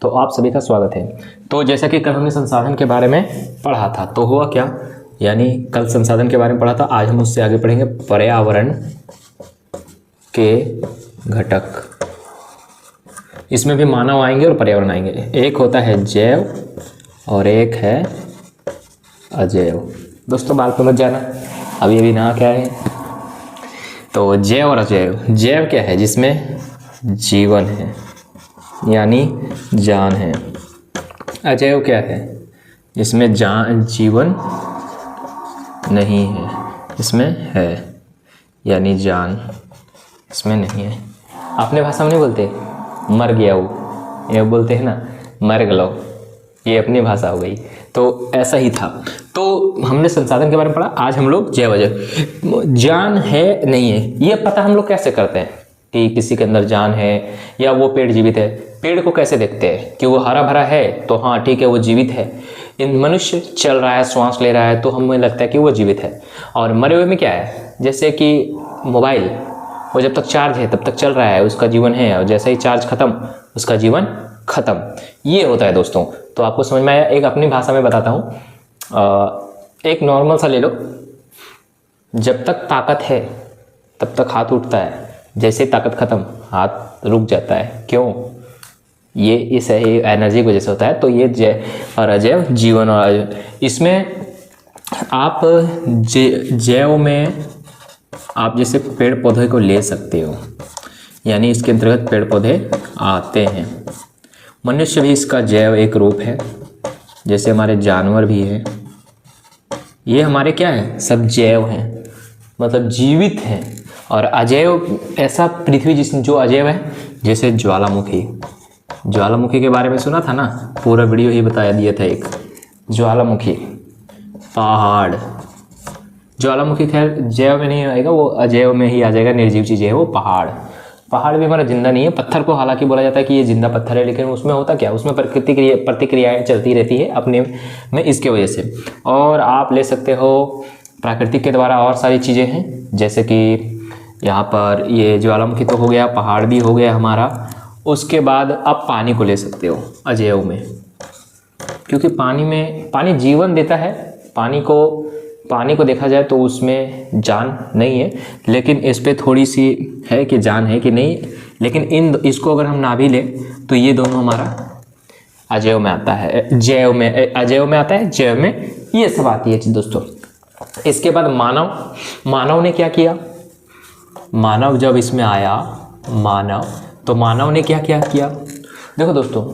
तो आप सभी का स्वागत है। तो जैसा कि कल हमने संसाधन के बारे में पढ़ा था, तो हुआ क्या, यानी कल संसाधन के बारे में पढ़ा था, आज हम उससे आगे पढ़ेंगे पर्यावरण के घटक। इसमें भी मानव आएंगे और पर्यावरण आएंगे। एक होता है जैव और एक है अजैव। दोस्तों बात समझ जाना, अभी ना क्या है। तो जैव और अजैव। जैव क्या है? जिसमें जीवन है यानी जान है। अजैव क्या है? जिसमें जीवन नहीं है, इसमें है यानी जान इसमें नहीं है। अपने भाषा में नहीं बोलते मर गया वो, ये बोलते हैं ना मर गलो, ये अपनी भाषा हो गई। तो ऐसा ही था। तो हमने संसाधन के बारे में पढ़ा, आज हम लोग जैव अजैव। जान है नहीं है ये पता हम लोग कैसे करते हैं कि किसी के अंदर जान है या वो पेड़ जीवित है। पेड़ को कैसे देखते हैं कि वो हरा भरा है तो हाँ ठीक है वो जीवित है। इन मनुष्य चल रहा है, श्वास ले रहा है तो हमें लगता है कि वो जीवित है। और मरे हुए में क्या है, जैसे कि मोबाइल, वो जब तक चार्ज है तब तक चल रहा है, उसका जीवन है, और जैसे ही चार्ज खत्म उसका जीवन खत्म। ये होता है दोस्तों। तो आपको समझ में आया। एक अपनी भाषा में बताता हूँ। एक नॉर्मल सा ले लो। जब तक ताकत है तब तक हाथ उठता है, जैसे ताकत खत्म हाथ रुक जाता है। क्यों? ये इस एनर्जी की वजह से होता है। तो ये जैव और अजैव, जीवन और अजैव। इसमें आप जैव में आप जैसे पेड़ पौधे को ले सकते हो, यानी इसके अंतर्गत पेड़ पौधे आते हैं। मनुष्य भी इसका जैव एक रूप है, जैसे हमारे जानवर भी है। ये हमारे क्या है, सब जैव हैं, मतलब जीवित हैं। और अजैव ऐसा पृथ्वी जो अजैव है, जैसे ज्वालामुखी। ज्वालामुखी के बारे में सुना था ना, पूरा वीडियो ही बताया दिया था। एक ज्वालामुखी, पहाड़। ज्वालामुखी खैर जैव में नहीं आएगा, वो अजैव में ही आ जाएगा। निर्जीव चीज़ है वो। पहाड़ भी हमारा जिंदा नहीं है। पत्थर को हालांकि बोला जाता है कि ये जिंदा पत्थर है, लेकिन उसमें होता क्या, उसमें प्रतिक्रियाएं चलती रहती है अपने में, इसके वजह से। और आप ले सकते हो प्राकृतिक के द्वारा और सारी चीज़ें हैं, जैसे कि यहाँ पर ये ज्वालामुखी तो हो गया, पहाड़ भी हो गया हमारा। उसके बाद आप पानी को ले सकते हो अजैव में, क्योंकि पानी जीवन देता है। पानी को देखा जाए तो उसमें जान नहीं है, लेकिन इस पर थोड़ी सी है कि जान है कि नहीं। लेकिन इसको अगर हम ना भी लें तो ये दोनों हमारा अजैव में आता है। अजैव में आता है, जैव में ये सब आती है दोस्तों। इसके बाद मानव ने क्या किया। मानव जब इसमें आया, तो मानव ने क्या किया। देखो दोस्तों,